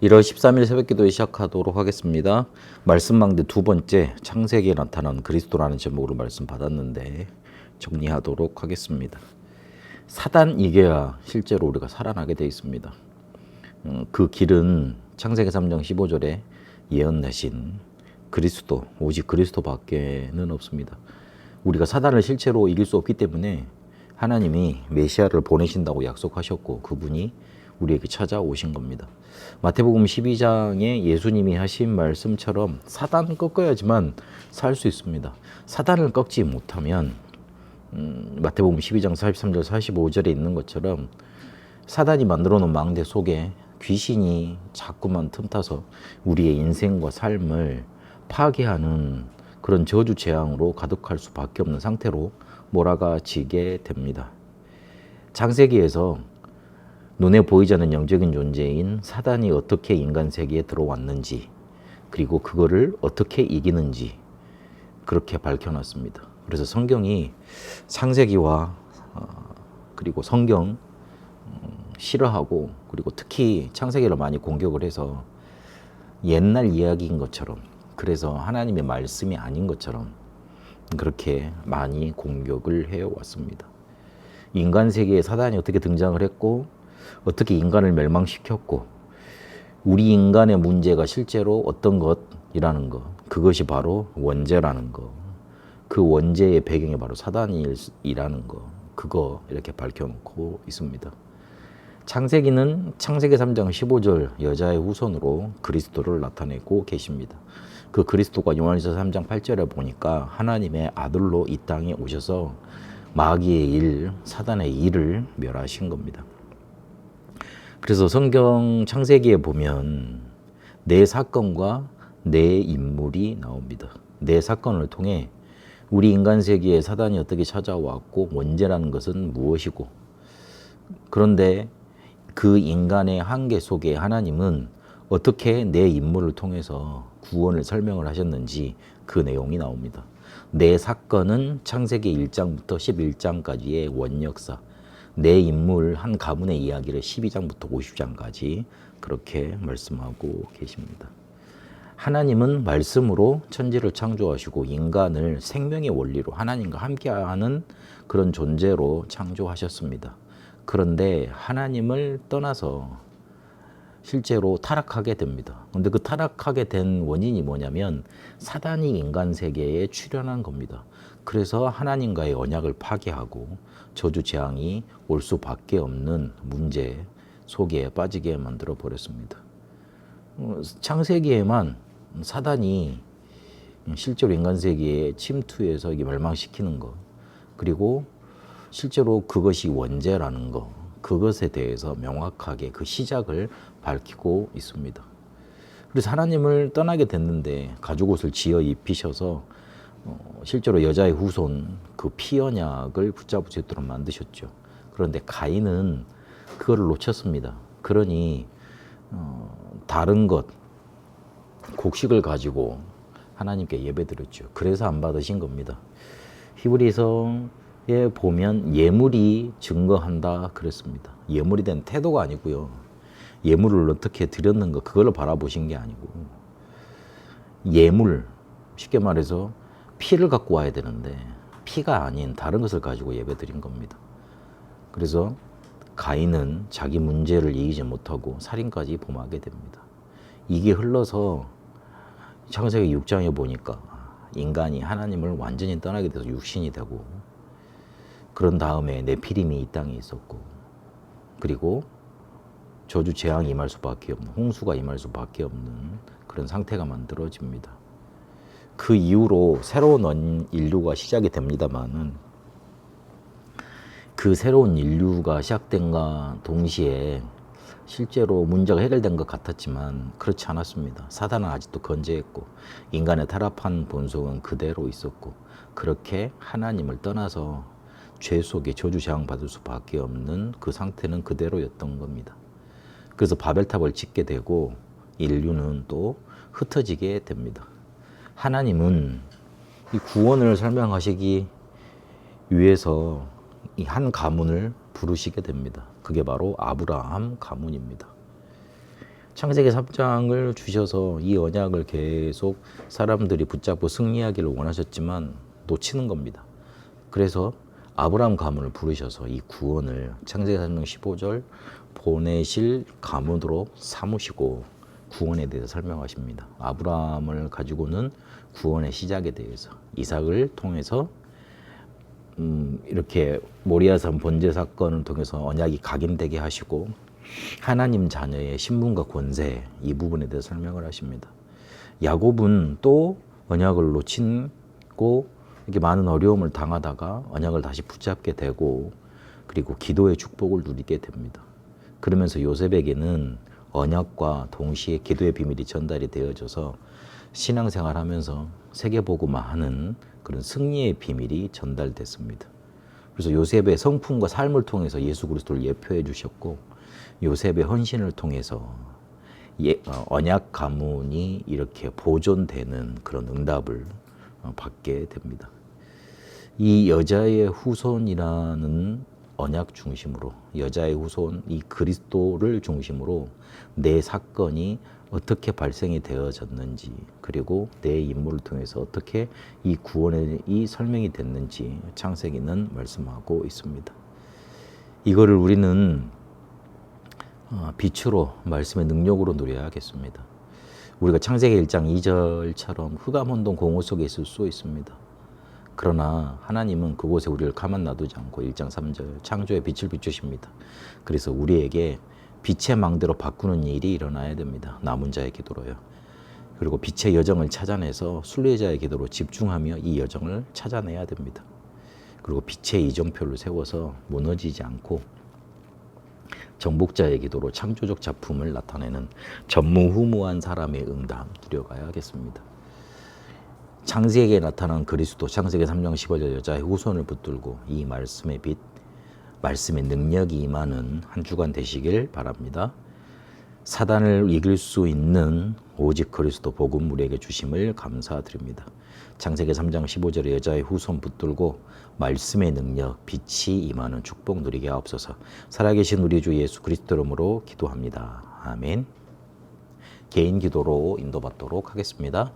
1월 13일 새벽기도 시작하도록 하겠습니다. 말씀망대 두 번째 창세기에 나타난 그리스도라는 제목으로 말씀 받았는데 정리하도록 하겠습니다. 사단 이겨야 실제로 우리가 살아나게 되어 있습니다. 그 길은 창세기 3장 15절에 예언하신 그리스도, 오직 그리스도밖에는 없습니다. 우리가 사단을 실제로 이길 수 없기 때문에 하나님이 메시아를 보내신다고 약속하셨고 그분이 우리에게 찾아오신 겁니다. 마태복음 12장에 예수님이 하신 말씀처럼 사단을 꺾어야지만 살 수 있습니다. 사단을 꺾지 못하면 마태복음 12장 43절 45절에 있는 것처럼 사단이 만들어 놓은 망대 속에 귀신이 자꾸만 틈타서 우리의 인생과 삶을 파괴하는 그런 저주 재앙으로 가득할 수밖에 없는 상태로 몰아가지게 됩니다. 창세기에서 눈에 보이지 않는 영적인 존재인 사단이 어떻게 인간 세계에 들어왔는지, 그리고 그거를 어떻게 이기는지 그렇게 밝혀놨습니다. 그래서 성경이 창세기와 그리고 성경 싫어하고, 그리고 특히 창세기를 많이 공격을 해서 옛날 이야기인 것처럼, 그래서 하나님의 말씀이 아닌 것처럼 그렇게 많이 공격을 해왔습니다. 인간 세계에 사단이 어떻게 등장을 했고 어떻게 인간을 멸망시켰고, 우리 인간의 문제가 실제로 어떤 것이라는 것, 그것이 바로 원죄라는 것, 그 원죄의 배경이 바로 사단이라는 것, 그거 이렇게 밝혀놓고 있습니다. 창세기는 창세기 3장 15절 여자의 후손으로 그리스도를 나타내고 계십니다. 그 그리스도가 요한일서 3장 8절에 보니까 하나님의 아들로 이 땅에 오셔서 마귀의 일, 사단의 일을 멸하신 겁니다. 그래서 성경 창세기에 보면 네 사건과 네 인물이 나옵니다. 네 사건을 통해 우리 인간 세계에 사단이 어떻게 찾아왔고 원죄라는 것은 무엇이고, 그런데 그 인간의 한계 속에 하나님은 어떻게 네 인물을 통해서 구원을 설명을 하셨는지 그 내용이 나옵니다. 네 사건은 창세기 1장부터 11장까지의 원역사, 네 인물 한 가문의 이야기를 12장부터 50장까지 그렇게 말씀하고 계십니다. 하나님은 말씀으로 천지를 창조하시고 인간을 생명의 원리로 하나님과 함께하는 그런 존재로 창조하셨습니다. 그런데 하나님을 떠나서 실제로 타락하게 됩니다. 그런데 그 타락하게 된 원인이 뭐냐면 사단이 인간 세계에 출현한 겁니다. 그래서 하나님과의 언약을 파괴하고 저주 재앙이 올 수밖에 없는 문제 속에 빠지게 만들어 버렸습니다. 창세기에만 사단이 실제로 인간 세계에 침투해서 이게 멸망시키는 것, 그리고 실제로 그것이 원죄라는 것, 그것에 대해서 명확하게 그 시작을 밝히고 있습니다. 그래서 하나님을 떠나게 됐는데 가죽옷을 지어 입히셔서 실제로 여자의 후손 그 피 언약을 붙잡을 수 있도록 만드셨죠. 그런데 가인은 그거를 놓쳤습니다. 그러니 다른 것, 곡식을 가지고 하나님께 예배드렸죠. 그래서 안 받으신 겁니다. 히브리서에 보면 예물이 증거한다 그랬습니다. 예물이 된 태도가 아니고요. 예물을 어떻게 드렸는가 그걸 바라보신 게 아니고, 예물, 쉽게 말해서 피를 갖고 와야 되는데 피가 아닌 다른 것을 가지고 예배드린 겁니다. 그래서 가인은 자기 문제를 이기지 못하고 살인까지 범하게 됩니다. 이게 흘러서 창세기 6장에 보니까 인간이 하나님을 완전히 떠나게 돼서 육신이 되고, 그런 다음에 네피림이 이 땅에 있었고, 그리고 저주 재앙이 임할 수밖에 없는, 홍수가 임할 수밖에 없는 그런 상태가 만들어집니다. 그 이후로 새로운 인류가 시작이 됩니다만은, 그 새로운 인류가 시작된과 동시에 실제로 문제가 해결된 것 같았지만 그렇지 않았습니다. 사단은 아직도 건재했고 인간의 타락한 본성은 그대로 있었고, 그렇게 하나님을 떠나서 죄 속에 저주 재앙 받을 수밖에 없는 그 상태는 그대로였던 겁니다. 그래서 바벨탑을 짓게 되고 인류는 또 흩어지게 됩니다. 하나님은 이 구원을 설명하시기 위해서 이 한 가문을 부르시게 됩니다. 그게 바로 아브라함 가문입니다. 창세기 3장을 주셔서 이 언약을 계속 사람들이 붙잡고 승리하기를 원하셨지만 놓치는 겁니다. 그래서 아브라함 가문을 부르셔서 이 구원을 창세기 3장 15절 보내실 가문으로 삼으시고 구원에 대해서 설명하십니다. 아브라함을 가지고는 구원의 시작에 대해서 이삭을 통해서 이렇게 모리아산 번제 사건을 통해서 언약이 각인되게 하시고 하나님 자녀의 신분과 권세 이 부분에 대해서 설명을 하십니다. 야곱은 또 언약을 놓치고 이렇게 많은 어려움을 당하다가 언약을 다시 붙잡게 되고 그리고 기도의 축복을 누리게 됩니다. 그러면서 요셉에게는 언약과 동시에 기도의 비밀이 전달이 되어져서 신앙생활하면서 세계복음화하는 그런 승리의 비밀이 전달됐습니다. 그래서 요셉의 성품과 삶을 통해서 예수 그리스도를 예표해 주셨고 요셉의 헌신을 통해서 언약 가문이 이렇게 보존되는 그런 응답을 받게 됩니다. 이 여자의 후손이라는 언약 중심으로 여자의 후손 이 그리스도를 중심으로 내 사건이 어떻게 발생이 되어졌는지 그리고 내 인물을 통해서 어떻게 이 구원이 설명이 됐는지 창세기는 말씀하고 있습니다. 이거를 우리는 빛으로 말씀의 능력으로 누려야겠습니다. 우리가 창세기 1장 2절처럼 흑암혼돈 공허 속에 있을 수 있습니다. 그러나 하나님은 그곳에 우리를 가만 놔두지 않고 1장 3절 창조의 빛을 비추십니다. 그래서 우리에게 빛의 망대로 바꾸는 일이 일어나야 됩니다. 남은 자의 기도로요. 그리고 빛의 여정을 찾아내서 순례자의 기도로 집중하며 이 여정을 찾아내야 됩니다. 그리고 빛의 이정표를 세워서 무너지지 않고 정복자의 기도로 창조적 작품을 나타내는 전무후무한 사람의 응답 누려가야겠습니다. 창세기에 나타난 그리스도 창세기 3장 15절 여자의 후손을 붙들고 이 말씀의 빛, 말씀의 능력이 임하는 한 주간 되시길 바랍니다. 사단을 이길 수 있는 오직 그리스도 복음 우리에게 주심을 감사드립니다. 창세기 3장 15절에 여자의 후손 붙들고 말씀의 능력, 빛이 임하는 축복 누리게 하옵소서. 살아계신 우리 주 예수 그리스도 이름으로 기도합니다. 아멘. 개인 기도로 인도받도록 하겠습니다.